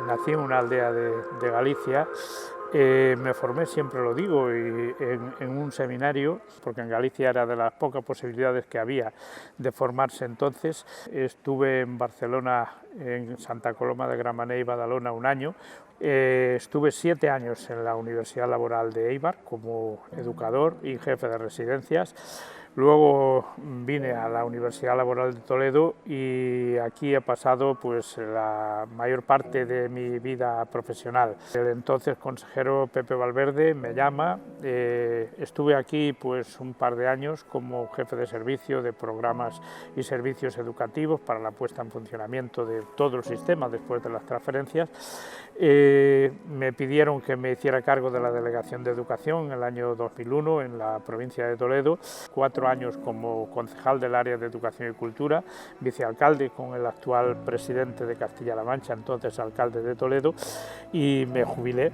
nací en una aldea de Galicia. Me formé, siempre lo digo, en un seminario, porque en Galicia era de las pocas posibilidades que había de formarse entonces. Estuve en Barcelona, en Santa Coloma de Gramenet y Badalona un año. Estuve 7 años en la Universidad Laboral de Eibar como educador y jefe de residencias. Luego vine a la Universidad Laboral de Toledo y aquí he pasado pues la mayor parte de mi vida profesional. El entonces consejero Pepe Valverde me llama, estuve aquí pues un par de años como jefe de servicio de programas y servicios educativos para la puesta en funcionamiento de todo el sistema después de las transferencias. Me pidieron que me hiciera cargo de la Delegación de Educación en el año 2001 en la provincia de Toledo, 4 años como concejal del área de Educación y Cultura, vicealcalde con el actual presidente de Castilla-La Mancha, entonces alcalde de Toledo, y me jubilé.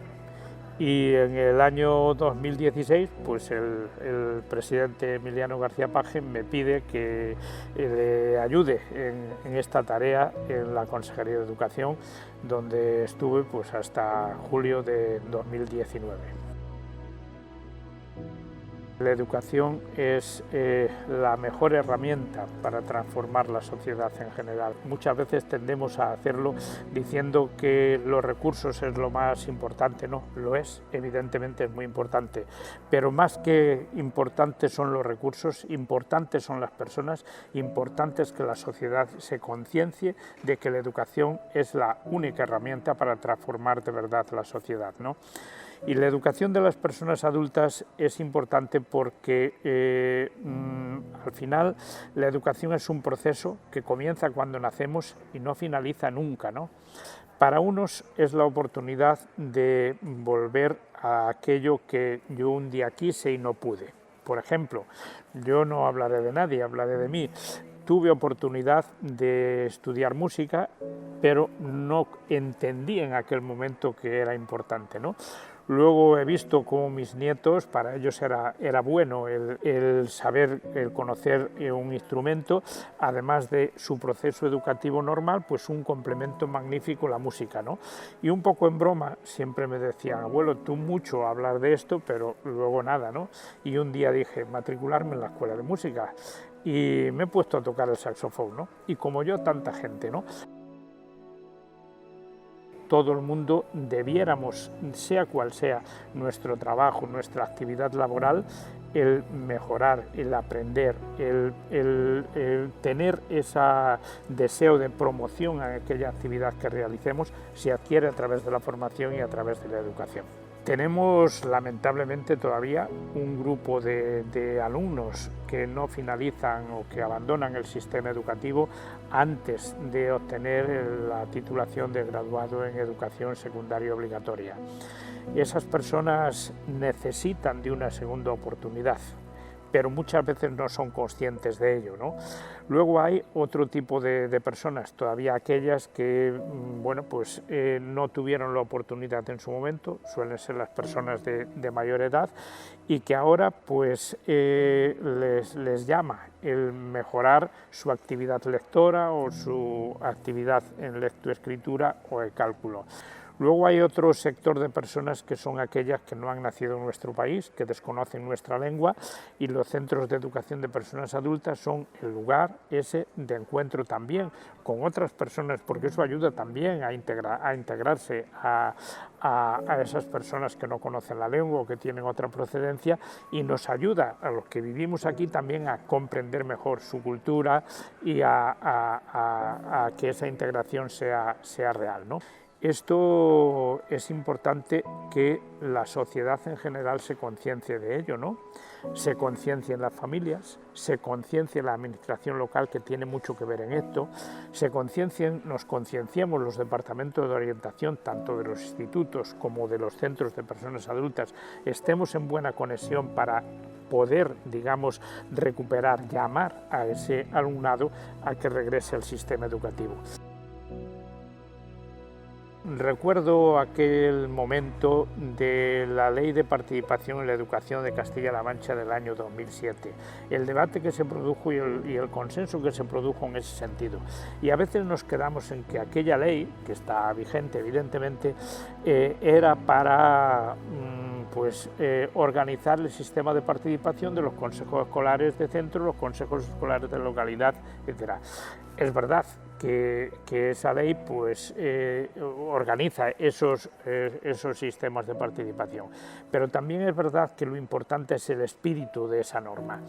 Y en el año 2016, pues el presidente Emiliano García Paje me pide que le ayude en esta tarea en la Consejería de Educación, donde estuve pues hasta julio de 2019. La educación es la mejor herramienta para transformar la sociedad en general. Muchas veces tendemos a hacerlo diciendo que los recursos es lo más importante. No, lo es, evidentemente es muy importante, pero más que importantes son los recursos, importantes son las personas, importante es que la sociedad se conciencie de que la educación es la única herramienta para transformar de verdad la sociedad, ¿no? Y la educación de las personas adultas es importante porque al final la educación es un proceso que comienza cuando nacemos y no finaliza nunca, ¿no? Para unos es la oportunidad de volver a aquello que yo un día quise y no pude. Por ejemplo, yo no hablaré de nadie, hablaré de mí. Tuve oportunidad de estudiar música, pero no entendí en aquel momento que era importante, ¿no? Luego he visto cómo mis nietos, para ellos era bueno el saber, el conocer un instrumento, además de su proceso educativo normal, pues un complemento magnífico la música, ¿no? Y un poco en broma siempre me decían, abuelo, tú mucho hablar de esto, pero luego nada, ¿no? Y un día dije, matricularme en la escuela de música, y me he puesto a tocar el saxofón, ¿no? Y como yo, tanta gente, ¿no? Todo el mundo debiéramos, sea cual sea nuestro trabajo, nuestra actividad laboral, el mejorar, el aprender, el tener ese deseo de promoción a aquella actividad que realicemos, se adquiere a través de la formación y a través de la educación. Tenemos lamentablemente todavía un grupo de alumnos que no finalizan o que abandonan el sistema educativo antes de obtener la titulación de graduado en educación secundaria obligatoria. Esas personas necesitan de una segunda oportunidad, pero muchas veces no son conscientes de ello, ¿no? Luego hay otro tipo de personas, todavía aquellas que bueno, pues, no tuvieron la oportunidad en su momento, suelen ser las personas de mayor edad, y que ahora pues, les llama el mejorar su actividad lectora o su actividad en lectoescritura o el cálculo. Luego hay otro sector de personas que son aquellas que no han nacido en nuestro país, que desconocen nuestra lengua, y los centros de educación de personas adultas son el lugar ese de encuentro también con otras personas, porque eso ayuda también a integrarse a esas personas que no conocen la lengua o que tienen otra procedencia, y nos ayuda a los que vivimos aquí también a comprender mejor su cultura y a que esa integración sea real, ¿no? Esto es importante que la sociedad en general se conciencie de ello, ¿no? Se conciencie en las familias, se conciencie en la administración local, que tiene mucho que ver en esto, nos concienciemos los departamentos de orientación, tanto de los institutos como de los centros de personas adultas, estemos en buena conexión para poder, digamos, recuperar, llamar a ese alumnado a que regrese al sistema educativo. recuerdo aquel momento de la Ley de Participación en la Educación de Castilla-La Mancha del año 2007, el debate que se produjo y el consenso que se produjo en ese sentido. Y a veces nos quedamos en que aquella ley, que está vigente evidentemente, era para organizar el sistema de participación de los consejos escolares de centro, los consejos escolares de localidad, etc. Es verdad que esa ley organiza esos sistemas de participación, pero también es verdad que lo importante es el espíritu de esa norma.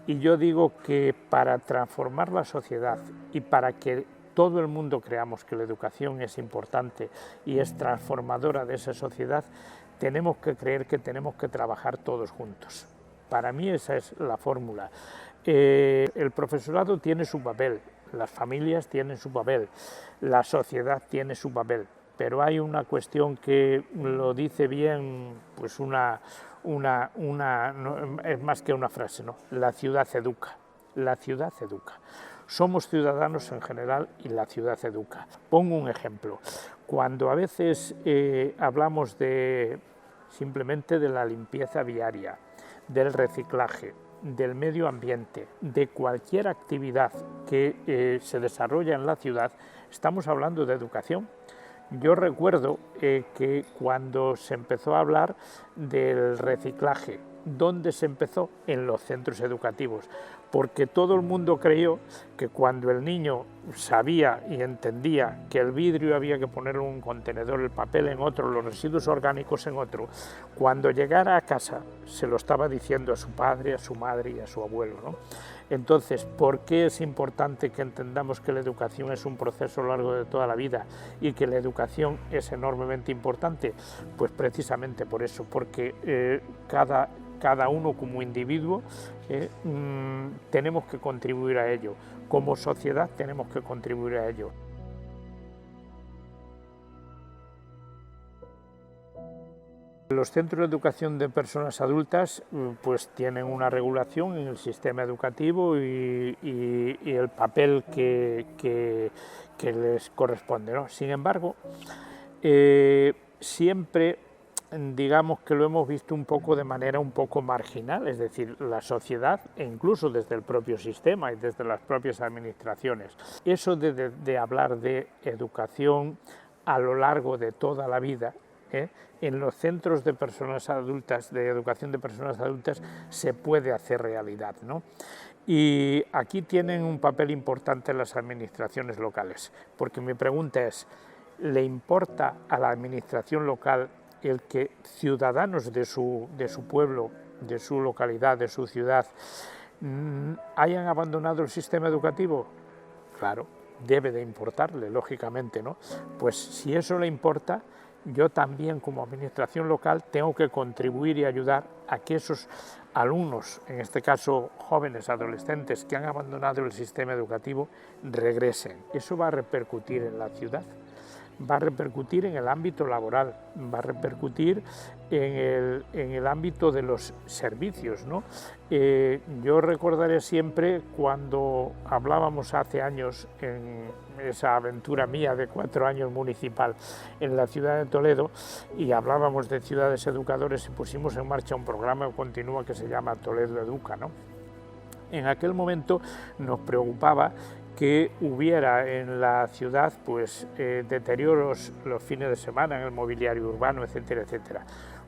Y yo digo que para transformar la sociedad y para que todo el mundo creamos que la educación es importante y es transformadora de esa sociedad, tenemos que creer que tenemos que trabajar todos juntos. Para mí esa es la fórmula. El profesorado tiene su papel, las familias tienen su papel, la sociedad tiene su papel, pero hay una cuestión que lo dice bien, pues es más que una frase, ¿no? La ciudad educa, la ciudad educa. Somos ciudadanos en general y la ciudad educa. Pongo un ejemplo. Cuando a veces hablamos simplemente de la limpieza viaria, del reciclaje, del medio ambiente, de cualquier actividad que se desarrolla en la ciudad, estamos hablando de educación. Yo recuerdo que cuando se empezó a hablar del reciclaje, ¿dónde se empezó? En los centros educativos, porque todo el mundo creyó que cuando el niño sabía y entendía que el vidrio había que ponerlo en un contenedor, el papel en otro, los residuos orgánicos en otro, cuando llegara a casa se lo estaba diciendo a su padre, a su madre y a su abuelo, ¿no? Entonces, ¿por qué es importante que entendamos que la educación es un proceso largo de toda la vida y que la educación es enormemente importante? Pues precisamente por eso, porque cada uno como individuo tenemos que contribuir a ello, como sociedad tenemos que contribuir a ello. Los centros de educación de personas adultas pues tienen una regulación en el sistema educativo y el papel que les corresponde, ¿no? Sin embargo, siempre digamos que lo hemos visto un poco de manera un poco marginal, es decir, la sociedad e incluso desde el propio sistema y desde las propias administraciones. Eso de hablar de educación a lo largo de toda la vida, en los centros de personas adultas, de educación de personas adultas, se puede hacer realidad, ¿no? Y aquí tienen un papel importante las administraciones locales, porque mi pregunta es, ¿le importa a la administración local el que ciudadanos de su pueblo, de su localidad, de su ciudad, hayan abandonado el sistema educativo? Claro, debe de importarle, lógicamente, ¿no? Pues si eso le importa, yo también como administración local tengo que contribuir y ayudar a que esos alumnos, en este caso jóvenes, adolescentes, que han abandonado el sistema educativo, regresen. Eso va a repercutir en la ciudad, va a repercutir en el ámbito laboral, va a repercutir en el ámbito de los servicios, ¿no? Yo recordaré siempre cuando hablábamos hace años en esa aventura mía de 4 años municipal en la ciudad de Toledo y hablábamos de ciudades educadoras y pusimos en marcha un programa que continúa que se llama Toledo Educa, ¿no? En aquel momento nos preocupaba que hubiera en la ciudad pues, deterioros los fines de semana en el mobiliario urbano, etcétera, etcétera.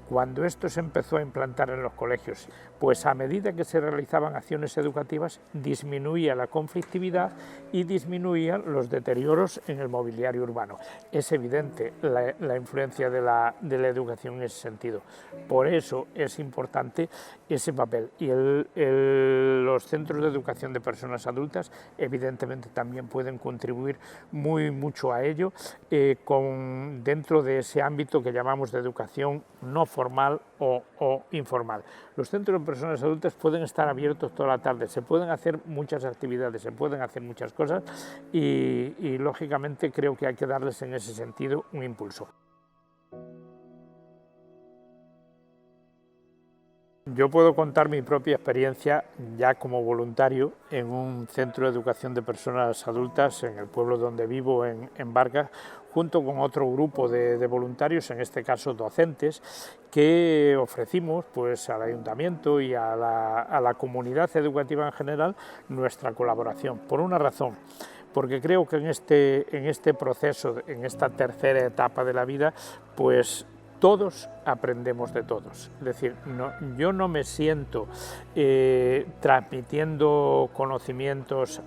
Cuando esto se empezó a implantar en los colegios, pues a medida que se realizaban acciones educativas disminuía la conflictividad y disminuían los deterioros en el mobiliario urbano. Es evidente la influencia de la educación en ese sentido. Por eso es importante ese papel. Y los centros de educación de personas adultas evidentemente también pueden contribuir mucho a ello dentro de ese ámbito que llamamos de educación no formal o informal. Los centros de personas adultas pueden estar abiertos toda la tarde, se pueden hacer muchas actividades, se pueden hacer muchas cosas y lógicamente creo que hay que darles en ese sentido un impulso. Yo puedo contar mi propia experiencia ya como voluntario en un centro de educación de personas adultas en el pueblo donde vivo, en Vargas, junto con otro grupo de voluntarios, en este caso docentes, que ofrecimos pues, al ayuntamiento y a la comunidad educativa en general nuestra colaboración, por una razón. Porque creo que en este proceso, en esta tercera etapa de la vida, pues todos aprendemos de todos. Es decir, yo no me siento transmitiendo conocimientos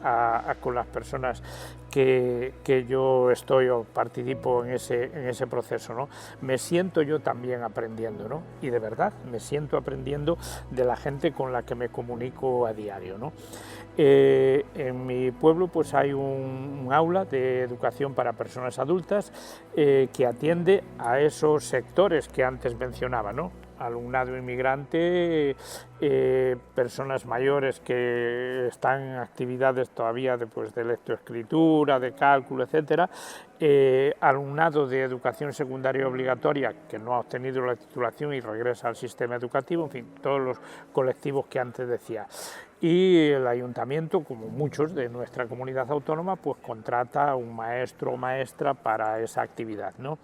con las personas que yo estoy o participo en ese proceso, ¿no? Me siento yo también aprendiendo, ¿no? Y de verdad me siento aprendiendo de la gente con la que me comunico a diario, ¿no? En mi pueblo pues hay un aula de educación para personas adultas que atiende a esos sectores que antes mencionaba, ¿no? Alumnado inmigrante, personas mayores que están en actividades todavía de lectoescritura, de cálculo, etcétera, alumnado de educación secundaria obligatoria que no ha obtenido la titulación y regresa al sistema educativo, en fin, todos los colectivos que antes decía. Y el ayuntamiento, como muchos de nuestra comunidad autónoma, pues contrata un maestro o maestra para esa actividad, ¿no?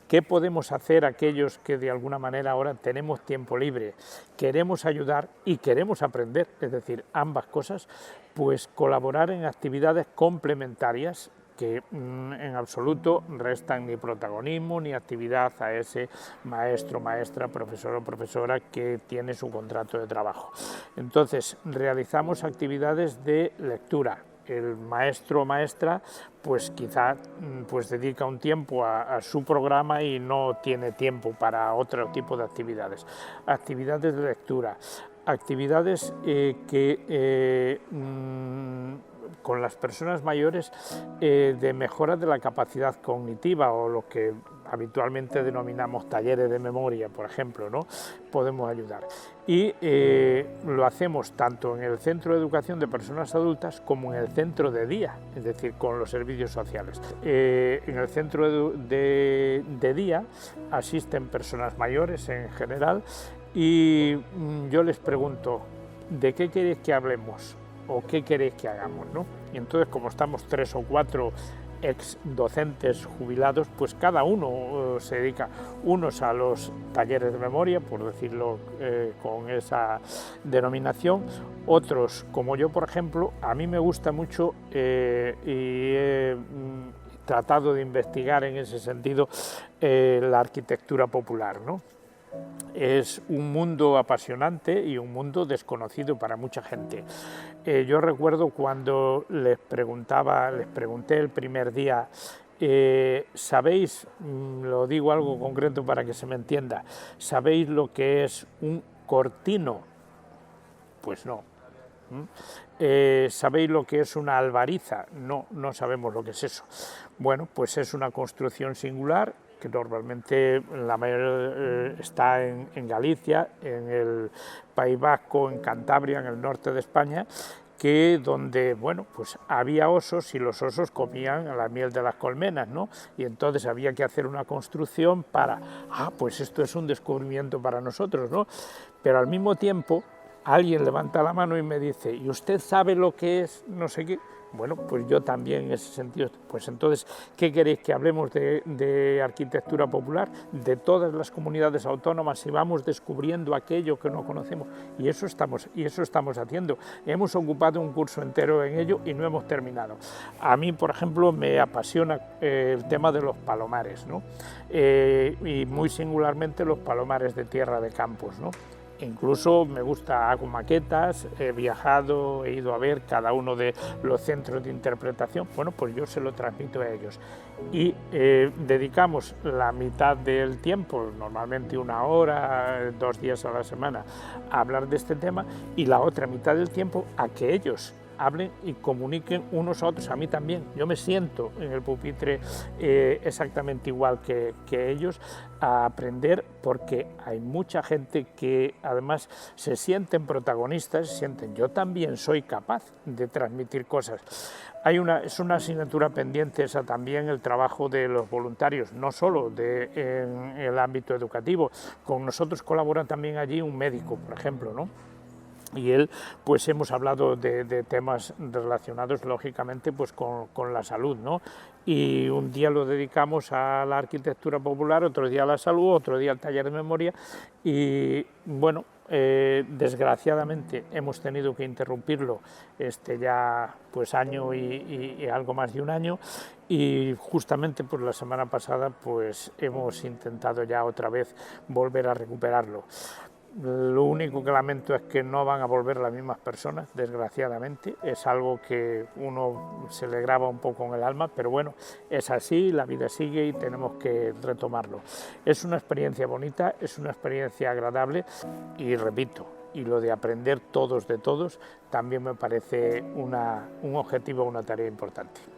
¿Qué podemos hacer aquellos que de alguna manera ahora tenemos tiempo libre, queremos ayudar y queremos aprender? Es decir, ambas cosas, pues colaborar en actividades complementarias que en absoluto restan ni protagonismo ni actividad a ese maestro, maestra, profesor o profesora que tiene su contrato de trabajo. Entonces, realizamos actividades de lectura. El maestro o maestra pues quizá pues dedica un tiempo a su programa y no tiene tiempo para otro tipo de actividades. Actividades de lectura, actividades con las personas mayores de mejora de la capacidad cognitiva o lo que habitualmente denominamos talleres de memoria, por ejemplo, ¿no? Podemos ayudar. Y lo hacemos tanto en el centro de educación de personas adultas como en el centro de día, es decir, con los servicios sociales. En el centro de día asisten personas mayores en general y yo les pregunto, ¿de qué queréis que hablemos? ¿O qué queréis que hagamos, ¿no? Y entonces, como estamos 3 o 4 ex docentes jubilados, pues cada uno se dedica, unos a los talleres de memoria, por decirlo con esa denominación, otros, como yo, por ejemplo, a mí me gusta mucho y he tratado de investigar en ese sentido la arquitectura popular, ¿no? Es un mundo apasionante y un mundo desconocido para mucha gente. Yo recuerdo cuando les pregunté el primer día, ¿sabéis, lo digo algo concreto para que se me entienda, ¿sabéis lo que es un cortino? Pues no. ¿Sabéis lo que es una albariza? No, no sabemos lo que es eso. Bueno, pues es una construcción singular que normalmente la mayoría está en Galicia, en el País Vasco, en Cantabria, en el norte de España, donde, bueno, pues había osos y los osos comían la miel de las colmenas, ¿no? Y entonces había que hacer una construcción para, pues esto es un descubrimiento para nosotros, ¿no? Pero al mismo tiempo alguien levanta la mano y me dice, ¿y usted sabe lo que es no sé qué? Bueno, pues yo también en ese sentido, pues entonces, ¿qué queréis? ¿Que hablemos de arquitectura popular, de todas las comunidades autónomas y vamos descubriendo aquello que no conocemos? Y eso estamos haciendo. Hemos ocupado un curso entero en ello y no hemos terminado. A mí, por ejemplo, me apasiona el tema de los palomares, ¿no? Y muy singularmente los palomares de tierra de campos, ¿no? Incluso me gusta, hago maquetas, he viajado, he ido a ver cada uno de los centros de interpretación, bueno, pues yo se lo transmito a ellos. Y dedicamos la mitad del tiempo, normalmente 1 hora, 2 días a la semana, a hablar de este tema y la otra mitad del tiempo a que ellos hablen y comuniquen unos a otros, a mí también. Yo me siento en el pupitre exactamente igual que ellos, a aprender, porque hay mucha gente que además se sienten protagonistas, sienten, yo también soy capaz de transmitir cosas. Es una asignatura pendiente esa también, el trabajo de los voluntarios, no solo en el ámbito educativo. Con nosotros colabora también allí un médico, por ejemplo, ¿no? Y él, pues hemos hablado de temas relacionados, lógicamente, pues con la salud, ¿no? Y un día lo dedicamos a la arquitectura popular, otro día a la salud, otro día al taller de memoria, y bueno, desgraciadamente hemos tenido que interrumpirlo ya pues año y algo más de un año, y justamente pues la semana pasada pues hemos intentado ya otra vez volver a recuperarlo. Lo único que lamento es que no van a volver las mismas personas, desgraciadamente. Es algo que uno se le graba un poco en el alma, pero bueno, es así, la vida sigue y tenemos que retomarlo. Es una experiencia bonita, es una experiencia agradable y repito, y lo de aprender todos de todos también me parece un objetivo, una tarea importante.